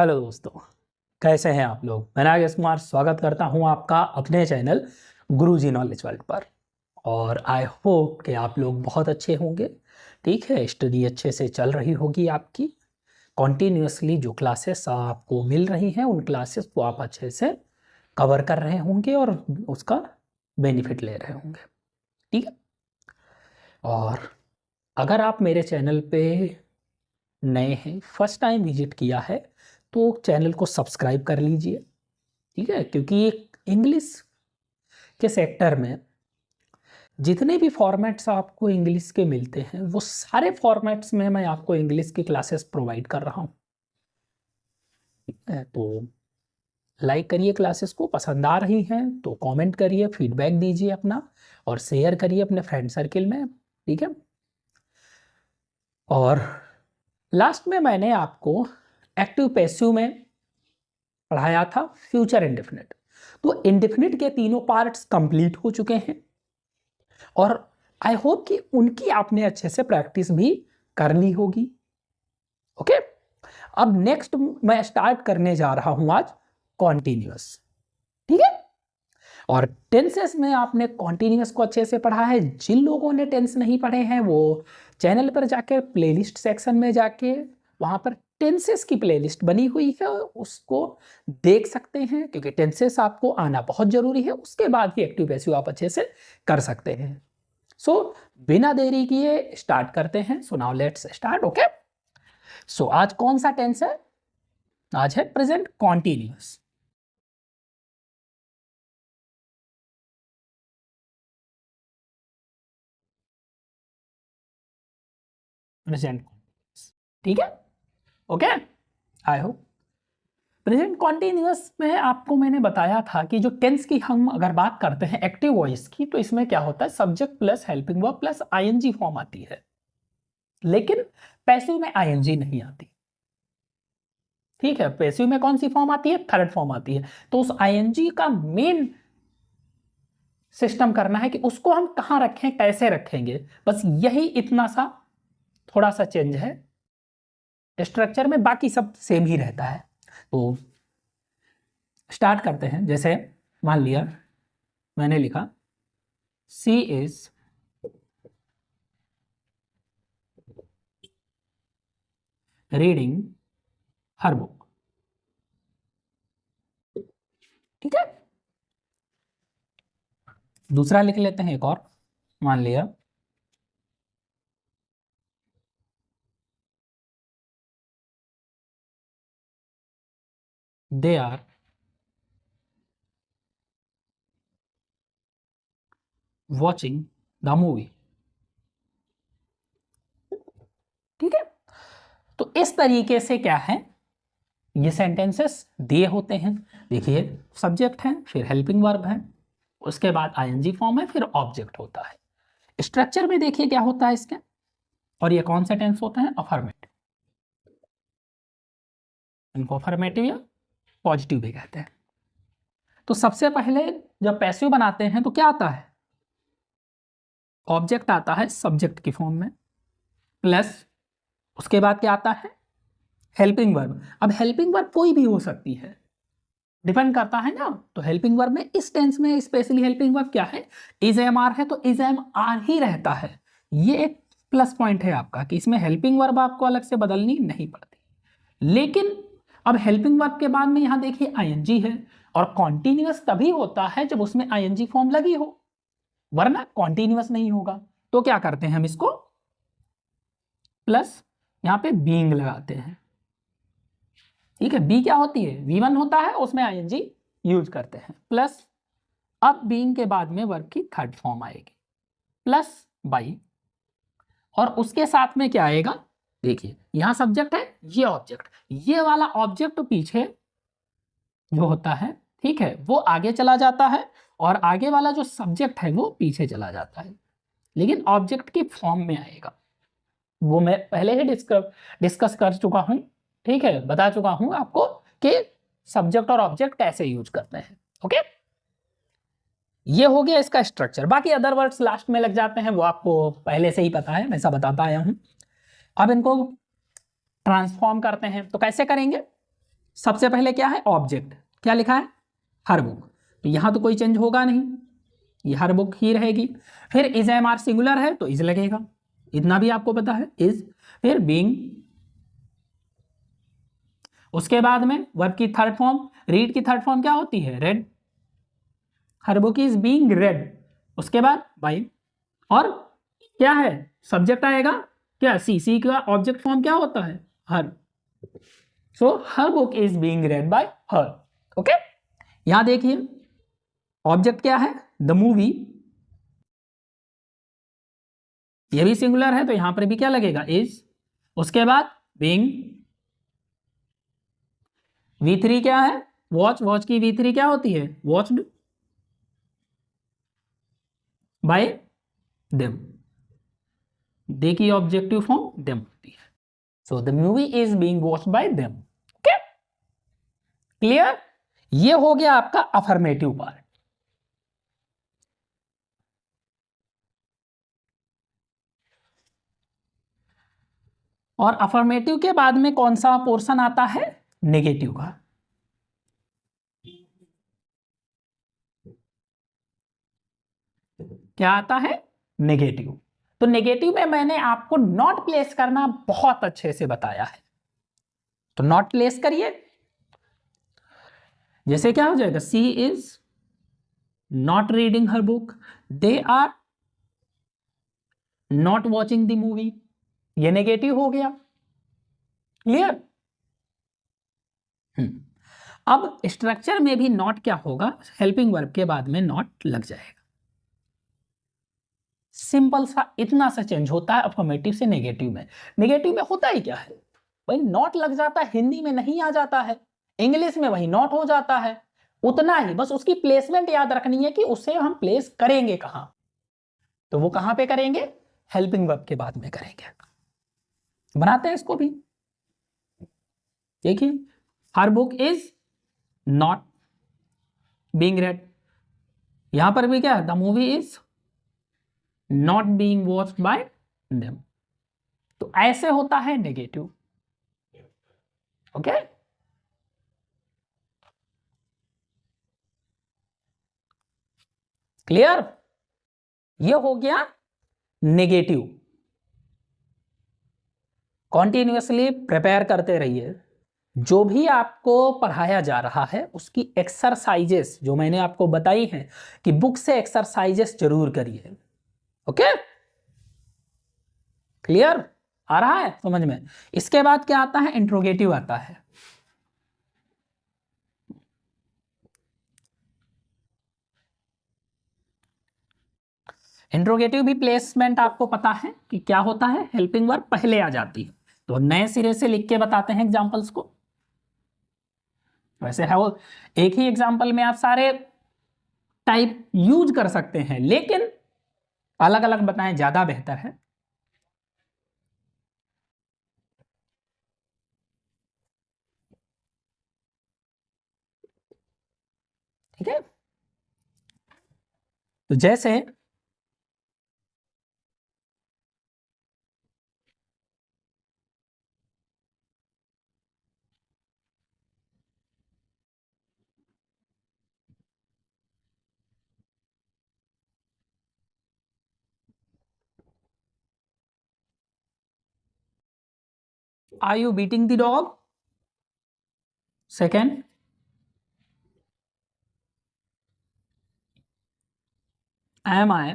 Hello दोस्तों, कैसे हैं आप लोग। मैं नागेश कुमार स्वागत करता हूं आपका अपने चैनल गुरुजी नॉलेज वर्ल्ड पर। और आई होप कि आप लोग बहुत अच्छे होंगे। ठीक है, स्टडी अच्छे से चल रही होगी आपकी। कॉन्टीन्यूसली जो क्लासेस आपको मिल रही हैं उन क्लासेस को आप अच्छे से कवर कर रहे होंगे और उसका बेनिफिट ले रहे होंगे। ठीक है, और अगर आप मेरे चैनल पे नए हैं, फर्स्ट टाइम विजिट किया है, तो चैनल को सब्सक्राइब कर लीजिए। ठीक है, क्योंकि एक इंग्लिश के सेक्टर में जितने भी फॉर्मेट्स आपको इंग्लिश के मिलते हैं वो सारे फॉर्मेट्स में मैं आपको इंग्लिश की क्लासेस प्रोवाइड कर रहा हूँ। तो लाइक करिए, क्लासेस को पसंद आ रही हैं तो कमेंट करिए, फीडबैक दीजिए अपना और शेयर करिए अपने फ्रेंड सर्किल में। ठीक है, और लास्ट में मैंने आपको एक्टिव पैसिव में पढ़ाया था फ्यूचर इंडेफिनिट। तो इंडेफिनिट के तीनों पार्ट्स कंप्लीट हो चुके हैं और आई होप कि उनकी आपने अच्छे से प्रैक्टिस भी कर ली होगी। ओके, अब नेक्स्ट मैं स्टार्ट करने जा रहा हूं आज कॉन्टिन्यूअस। ठीक है, और टेंसेस में आपने कॉन्टिन्यूअस को अच्छे से पढ़ा है। जिन लोगों ने टेंस नहीं पढ़े हैं वो चैनल पर जाके प्लेलिस्ट सेक्शन में जाके वहां पर टेंसेस की प्लेलिस्ट बनी हुई है, उसको देख सकते हैं, क्योंकि टेंसेस आपको आना बहुत जरूरी है। उसके बाद ही एक्टिव पैसिव आप अच्छे से कर सकते हैं। सो बिना देरी किए स्टार्ट करते हैं। So now let's start. Okay, so आज कौन सा टेंस है? आज है प्रेजेंट कॉन्टिन्यूअस। प्रेजेंट कॉन्टिन्यूअस, ठीक है। Okay, I hope. Present continuous में आपको मैंने बताया था कि जो टेंस की हम अगर बात करते हैं एक्टिव वॉइस की, तो इसमें क्या होता है, subject plus helping verb plus ING form आती है, लेकिन पैसिव में आईएनजी नहीं आती। ठीक है, पैसिव में कौन सी फॉर्म आती है? थर्ड फॉर्म आती है। तो उस आईएनजी का मेन सिस्टम करना है कि उसको हम कहां रखें, कैसे रखेंगे, बस यही इतना सा थोड़ा सा चेंज है स्ट्रक्चर में, बाकी सब सेम ही रहता है। तो स्टार्ट करते हैं। जैसे मान लिया मैंने लिखा सी इज रीडिंग हर बुक। ठीक है, दूसरा लिख लेते हैं एक और। मान लिया they are watching the movie. ठीक है, तो इस तरीके से क्या है, ये सेंटेंसेस दिए होते हैं। देखिए, सब्जेक्ट है, फिर हेल्पिंग वर्ब है, उसके बाद आईएनजी फॉर्म है, फिर ऑब्जेक्ट होता है। स्ट्रक्चर में देखिए क्या होता है इसके, और ये कौन सा टेंस होता है? अफर्मेटिव। इनको अफर्मेटिव या पॉजिटिव भी कहते हैं। तो सबसे पहले जब पैसिव बनाते हैं तो क्या आता है? ऑब्जेक्ट आता है सब्जेक्ट की फॉर्म में, प्लस उसके बाद क्या आता है? Helping verb. अब हेल्पिंग वर्ब कोई भी हो सकती है, डिपेंड करता है ना। तो हेल्पिंग वर्ब में इस टेंस में स्पेशली हेल्पिंग वर्ब क्या है? इज एम आर है, तो इज एम आर ही रहता है। ये एक प्लस पॉइंट है आपका कि इसमें हेल्पिंग वर्ब आपको अलग से बदलनी नहीं पड़ती। लेकिन अब हेल्पिंग वर्ब के बाद में यहां देखिए आईएनजी है, और कॉन्टिन्यूअस तभी होता है जब उसमें आईएनजी फॉर्म लगी हो, वरना कॉन्टिन्यूअस नहीं होगा। तो क्या करते हैं हम इसको प्लस यहां पे बीइंग लगाते हैं। ठीक है, बी क्या होती है? V1 होता है, उसमें आईएनजी यूज करते हैं, प्लस अब बीइंग के बाद में वर्ब की थर्ड फॉर्म आएगी, प्लस बाई, और उसके साथ में क्या आएगा? देखिए, यहां सब्जेक्ट है, ये ऑब्जेक्ट, ये वाला ऑब्जेक्ट पीछे जो होता है, ठीक है, वो आगे चला जाता है, और आगे वाला जो सब्जेक्ट है वो पीछे चला जाता है, लेकिन ऑब्जेक्ट की फॉर्म में आएगा। वो मैं पहले ही डिस्कस कर चुका हूं। ठीक है, बता चुका हूं आपको कि सब्जेक्ट और ऑब्जेक्ट कैसे यूज करते हैं। ओके, ये हो गया इसका स्ट्रक्चर। बाकी अदर वर्ड्स लास्ट में लग जाते हैं, वो आपको पहले से ही पता है, मैं ऐसा बताता आया हूं। अब इनको ट्रांसफॉर्म करते हैं, तो कैसे करेंगे? सबसे पहले क्या है, ऑब्जेक्ट, क्या लिखा है, हर बुक, तो यहां तो कोई चेंज होगा नहीं, ये हर बुक ही रहेगी। फिर इज एम आर सिंगुलर है तो इज लगेगा, इतना भी आपको पता है, इज। फिर बीइंग, उसके बाद में वर्ब की थर्ड फॉर्म, रीड की थर्ड फॉर्म क्या होती है, red, her book is being red. उसके बाद बाय, और क्या है, सब्जेक्ट आएगा क्या, सी का ऑब्जेक्ट फॉर्म क्या होता है, her, so her book is being read by her. Okay, यहां देखिए ऑब्जेक्ट क्या है, द मूवी, ये भी सिंगुलर है तो यहां पर भी क्या लगेगा, इज। उसके बाद बीइंग, V3 क्या है, वॉच, वॉच की V3 क्या होती है, वॉच्ड बाय देम, देखिए ऑब्जेक्टिव फॉर्म देम होती है, so the movie is being watched by them. Okay, clear, ये हो गया आपका अफर्मेटिव पार्ट। और अफर्मेटिव के बाद में कौन सा पोर्शन आता है, नेगेटिव का। क्या आता है, नेगेटिव। तो नेगेटिव में मैंने आपको नॉट प्लेस करना बहुत अच्छे से बताया है, तो नॉट प्लेस करिए। जैसे क्या हो जाएगा, she is not reading her book, they are not watching the movie, ये नेगेटिव हो गया, क्लियर। अब स्ट्रक्चर में भी नॉट क्या होगा, हेल्पिंग वर्ब के बाद में नॉट लग जाएगा, सिंपल सा इतना सा चेंज होता है अफर्मेटिव से नेगेटिव में। नेगेटिव में होता ही क्या है भाई, नॉट लग जाता है, हिंदी में नहीं आ जाता है, इंग्लिश में वही नॉट हो जाता है, उतना ही, बस उसकी प्लेसमेंट याद रखनी है कि उसे हम प्लेस करेंगे कहां, तो वो कहां पे करेंगे, हेल्पिंग वर्ब के बाद में करेंगे। बनाते हैं इसको भी, देखिए her book is not being read, यहां पर भी क्या है, the movie is not being watched by them, तो ऐसे होता है नेगेटिव। ओके, क्लियर, ये हो गया नेगेटिव। कॉन्टिन्यूसली प्रिपेयर करते रहिए, जो भी आपको पढ़ाया जा रहा है उसकी एक्सरसाइजेस जो मैंने आपको बताई हैं कि बुक से एक्सरसाइजेस जरूर करिए। ओके, क्लियर, आ रहा है समझ में। इसके बाद क्या आता है, इंट्रोगेटिव आता है। इंट्रोगेटिव भी प्लेसमेंट आपको पता है कि क्या होता है, हेल्पिंग वर्ब पहले आ जाती है, तो नए सिरे से लिख के बताते हैं एग्जांपल्स को। वैसे है वो एक ही एग्जांपल में आप सारे टाइप यूज कर सकते हैं, लेकिन अलग अलग बताएं ज्यादा बेहतर है। ठीक है, तो जैसे are you beating the dog, second am I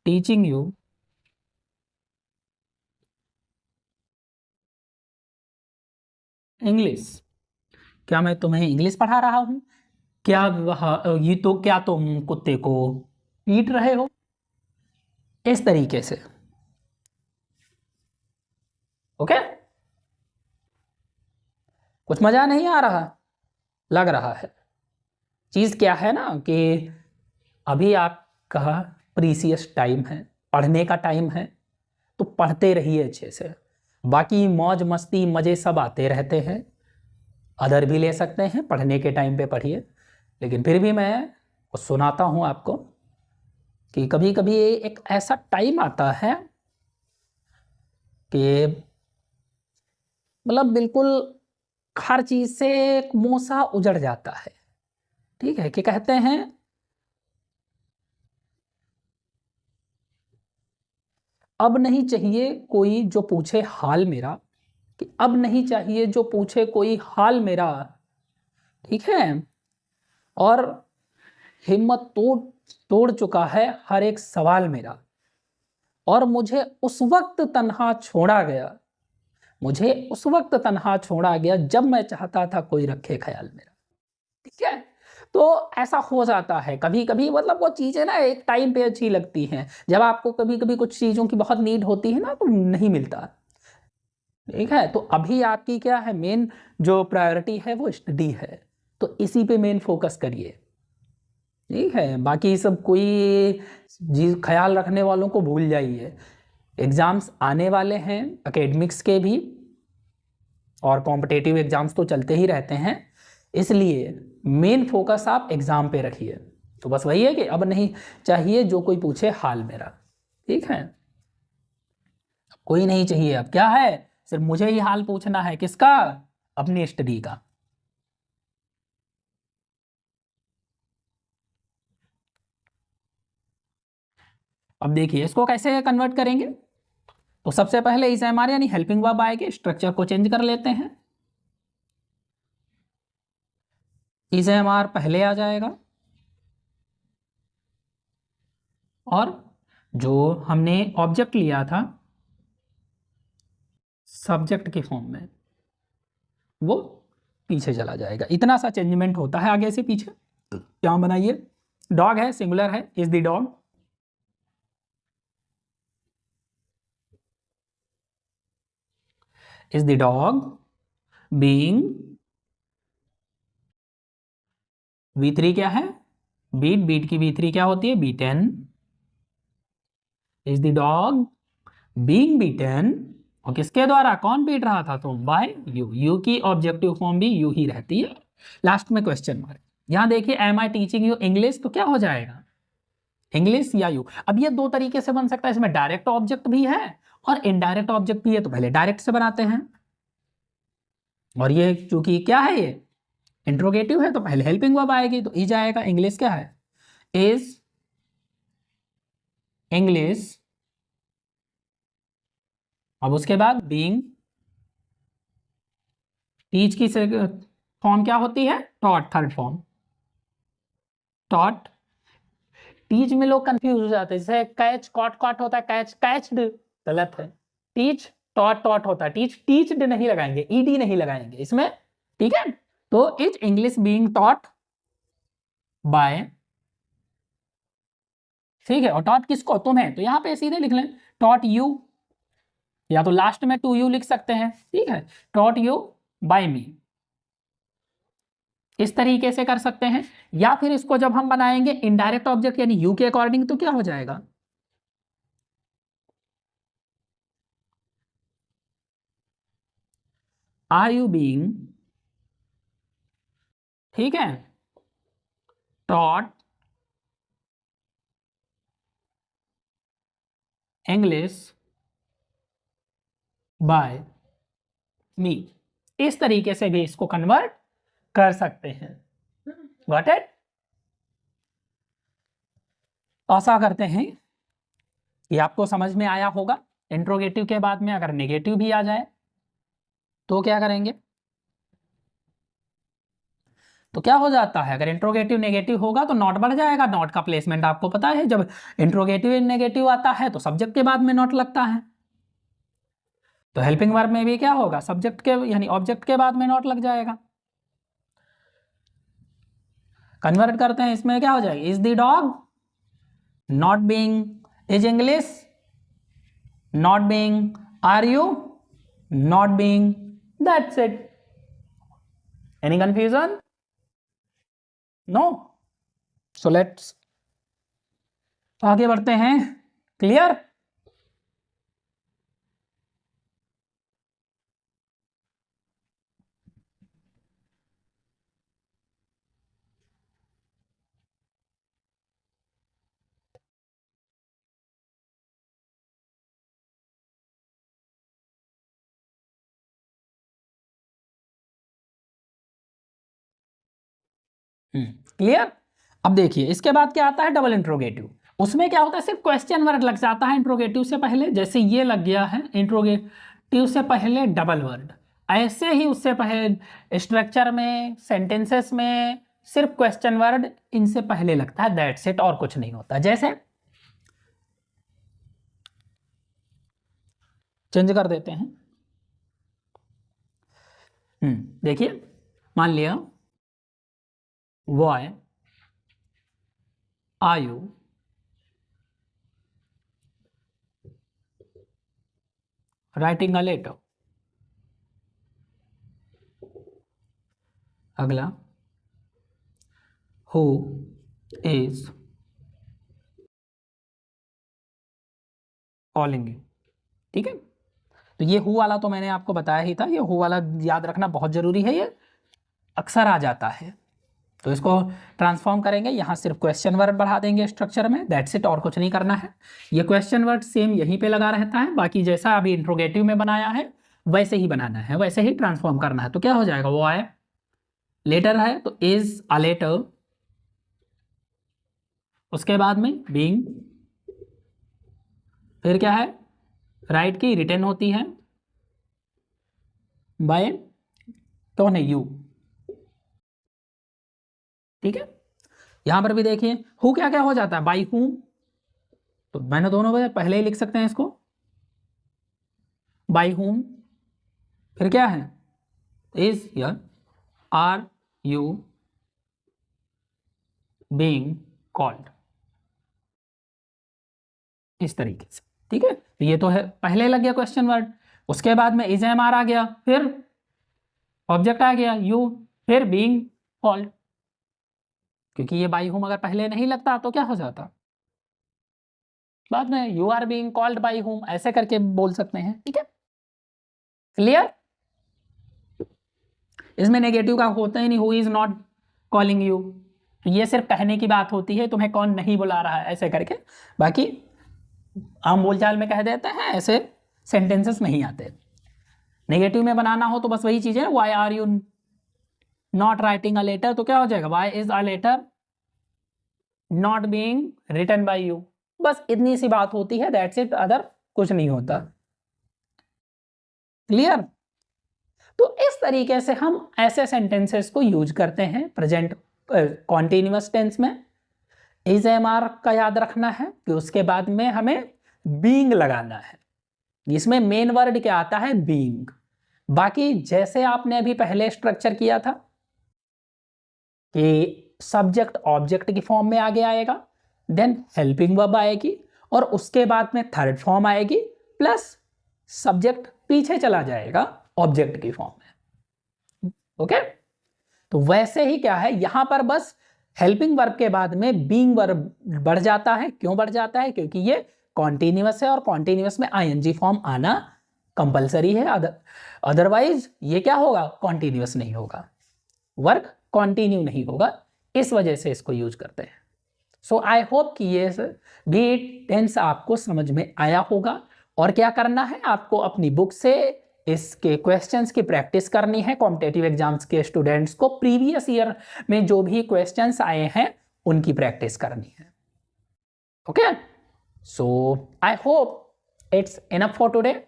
teaching you English, क्या मैं तुम्हें इंग्लिश पढ़ा रहा हूं, क्या ये तो क्या तुम कुत्ते को पीट रहे हो, इस तरीके से। ओके, कुछ मजा नहीं आ रहा, लग रहा है। चीज क्या है ना कि अभी आपका प्रीसियस टाइम है, पढ़ने का टाइम है, तो पढ़ते रहिए अच्छे से, बाकी मौज मस्ती मजे सब आते रहते हैं, अदर भी ले सकते हैं, पढ़ने के टाइम पे पढ़िए। लेकिन फिर भी मैं सुनाता हूँ आपको कि कभी कभी एक ऐसा टाइम आता है कि मतलब बिल्कुल हर चीज से एक मोसा उजड़ जाता है। ठीक है, कि कहते हैं अब नहीं चाहिए कोई जो पूछे हाल मेरा, कि अब नहीं चाहिए जो पूछे कोई हाल मेरा। ठीक है, और हिम्मत तोड़ तोड़ चुका है हर एक सवाल मेरा, और मुझे उस वक्त तन्हा छोड़ा गया, मुझे उस वक्त तन्हा छोड़ा गया जब मैं चाहता था कोई रखे ख्याल मेरा। ठीक है, तो ऐसा हो जाता है कभी कभी, मतलब वो चीजें ना एक टाइम पे अच्छी लगती हैं, जब आपको कभी कभी कुछ चीजों की बहुत नीड होती है ना तो नहीं मिलता। ठीक है, तो अभी आपकी क्या है, मेन जो प्रायोरिटी है वो स्टडी है, तो इसी पे मेन फोकस करिए। ठीक है, बाकी सब कोई जी ख्याल रखने वालों को भूल जाइए। एग्जाम्स आने वाले हैं एकेडमिक्स के भी, और कॉम्पिटेटिव एग्जाम्स तो चलते ही रहते हैं, इसलिए मेन फोकस आप एग्जाम पे रखिए। तो बस वही है कि अब नहीं चाहिए जो कोई पूछे हाल मेरा। ठीक है, कोई नहीं चाहिए, अब क्या है, सिर्फ मुझे ही हाल पूछना है, किसका, अपनी स्टडी का। अब देखिए इसको कैसे कन्वर्ट करेंगे। तो सबसे पहले इस एम आर यानी हेल्पिंग वर्ब आएगी, स्ट्रक्चर को चेंज कर लेते हैं। इस एम आर पहले आ जाएगा, और जो हमने ऑब्जेक्ट लिया था सब्जेक्ट के फॉर्म में वो पीछे चला जाएगा। इतना सा चेंजमेंट होता है आगे से पीछे। क्या बनाइए, डॉग है, सिंगुलर है, is the dog. Is the dog being, V3 क्या है, बीट, बीट की V3 क्या होती है, B10। Is the dog being beaten, और किसके द्वारा, कौन पीट रहा था, तो बाय यू। यू की ऑब्जेक्टिव फॉर्म भी यू ही रहती है। लास्ट में क्वेश्चन मार्क। यहां देखिए am I teaching you English, तो क्या हो जाएगा, इंग्लिश या यू। अब ये दो तरीके से बन सकता है, इसमें डायरेक्ट ऑब्जेक्ट भी है और इनडायरेक्ट ऑब्जेक्ट भी है, तो पहले डायरेक्ट से बनाते हैं। और ये चूंकि क्या है, ये इंट्रोगेटिव है, तो पहले हेल्पिंग वर्ब आएगी, तो ई जाएगा, इंग्लिश क्या है, इज इंग्लिश। अब उसके बाद बीइंग, टीच की फॉर्म क्या होती है, taught, third form taught. Teach में लोग कंफ्यूज हो जाते हैं, जैसे कैच कॉट कॉट होता है, कैच कैच्ड, गलत है। टीच टॉट टॉट होता है, टीच टीच्ड नहीं लगाएंगे, ईडी नहीं लगाएंगे इसमें। ठीक है, तो is English being taught by, ठीक है, और टॉट किसको, तुम्हें, तो यहां पे सीधे लिख लें टॉट यू, या तो लास्ट में टू यू लिख सकते हैं। ठीक है, टॉट यू बाय मी, इस तरीके से कर सकते हैं। या फिर इसको जब हम बनाएंगे इनडायरेक्ट ऑब्जेक्ट यानी यू के अकॉर्डिंग, तो क्या हो जाएगा, आर यू बीइंग, ठीक है, टॉट इंग्लिश बाय मी। इस तरीके से भी इसको कन्वर्ट कर सकते हैं। Got it. आशा करते हैं कि आपको समझ में आया होगा। इंट्रोगेटिव के बाद में अगर नेगेटिव भी आ जाए तो क्या करेंगे, तो क्या हो जाता है, अगर इंट्रोगेटिव नेगेटिव होगा तो नॉट बढ़ जाएगा। नॉट का प्लेसमेंट आपको पता है, जब इंट्रोगेटिव नेगेटिव आता है तो सब्जेक्ट के बाद में नॉट लगता है। तो हेल्पिंग वर्ब में भी क्या होगा, सब्जेक्ट के यानी ऑब्जेक्ट के बाद में नॉट लग जाएगा। कन्वर्ट करते हैं, इसमें क्या हो जाएगा, is the dog not being, is English not being, are you not being, that's it. Any confusion, no. So let's आगे बढ़ते हैं। क्लियर। क्लियर। अब देखिए इसके बाद क्या आता है, डबल इंट्रोगेटिव। उसमें क्या होता है, सिर्फ क्वेश्चन वर्ड लग जाता है इंट्रोगेटिव से पहले, जैसे ये लग गया है इंट्रोगेटिव से पहले डबल वर्ड। ऐसे ही उससे पहले स्ट्रक्चर में, सेंटेंसेस में सिर्फ क्वेश्चन वर्ड इनसे पहले लगता है, दैट्स इट, और कुछ नहीं होता। जैसे चेंज कर देते हैं। देखिए मान लिया why are you writing a letter. अगला हु इज कॉलिंग यू। ठीक है, तो ये हु वाला तो मैंने आपको बताया ही था, ये हु वाला याद रखना बहुत जरूरी है, ये अक्सर आ जाता है। तो इसको ट्रांसफॉर्म करेंगे, यहाँ सिर्फ क्वेश्चन वर्ड बढ़ा देंगे स्ट्रक्चर में, दैट्स इट, और कुछ नहीं करना है। ये क्वेश्चन वर्ड सेम यहीं पे लगा रहता है, बाकी जैसा अभी इंट्रोगेटिव में बनाया है वैसे ही बनाना है, वैसे ही ट्रांसफॉर्म करना है। तो क्या हो जाएगा, वो आए लेटर है तो इज अ लेटर, उसके बाद में बीइंग, फिर क्या है, राइट की रिटर्न होती है बाय कौन है, यू। ठीक है, यहां पर भी देखिए हु क्या क्या हो जाता है, बाई हुम, तो मैंने दोनों वजह पहले ही लिख सकते हैं इसको, बाई हुम, फिर क्या है, इज या आर यू बीइंग कॉल्ड, इस तरीके से। ठीक है, तो ये तो है पहले लग गया क्वेश्चन वर्ड, उसके बाद में इज एम आर आ गया, फिर ऑब्जेक्ट आ गया यू, फिर बीइंग कॉल्ड, क्योंकि ये बाई हुम अगर पहले नहीं लगता तो क्या हो जाता, बाद में you are being called by whom, ऐसे करके बोल सकते हैं। ठीक है, क्लियर। इसमें नेगेटिव का होता ही नहीं, who is not calling you, तो ये सिर्फ कहने की बात होती है, तुम्हें कौन नहीं बुला रहा है, ऐसे करके। बाकी आम बोलचाल में कह देते हैं, ऐसे सेंटेंसेस नहीं आते। नेगेटिव में बनाना हो तो बस वही चीज़ है, why are you not writing a letter, तो क्या हो जाएगा, why is a letter not being written by you, बस इतनी सी बात होती है, दैट्स इट, अदर कुछ नहीं होता। क्लियर। तो इस तरीके से हम ऐसे सेंटेंसेस को यूज करते हैं प्रेजेंट कॉन्टिन्यूअस टेंस में। इज एम आर का याद रखना है कि उसके बाद में हमें बीइंग लगाना है, इसमें मेन वर्ड क्या आता है, बीइंग। बाकी जैसे आपने अभी पहले स्ट्रक्चर किया था कि सब्जेक्ट ऑब्जेक्ट की फॉर्म में आगे आएगा, देन हेल्पिंग वर्ब आएगी, और उसके बाद में थर्ड फॉर्म आएगी, प्लस सब्जेक्ट पीछे चला जाएगा ऑब्जेक्ट की फॉर्म में। ओके, तो वैसे ही क्या है, यहां पर बस हेल्पिंग वर्ब के बाद में बीइंग वर्ब बढ़ जाता है। क्यों बढ़ जाता है, क्योंकि ये कॉन्टिन्यूअस है, और कॉन्टिन्यूअस में आईएनजी फॉर्म आना कंपलसरी है, अदरवाइज ये क्या होगा, कॉन्टिन्यूअस नहीं होगा, वर्क कंटिन्यू नहीं होगा, इस वजह से इसको यूज करते हैं। सो आई होप कि ये भी टेंस आपको समझ में आया होगा। और क्या करना है, आपको अपनी बुक से इसके क्वेश्चंस की प्रैक्टिस करनी है। कॉम्पिटिटिव एग्जाम्स के स्टूडेंट्स को प्रीवियस ईयर में जो भी क्वेश्चंस आए हैं उनकी प्रैक्टिस करनी है। Okay, so I hope it's enough for today,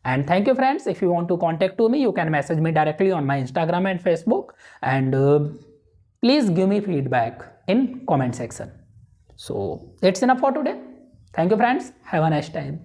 and thank you friends. If you want to contact to me, you can message me directly on my Instagram and Facebook, and please give me feedback in comment section. So that's enough for today. Thank you friends, have a nice time.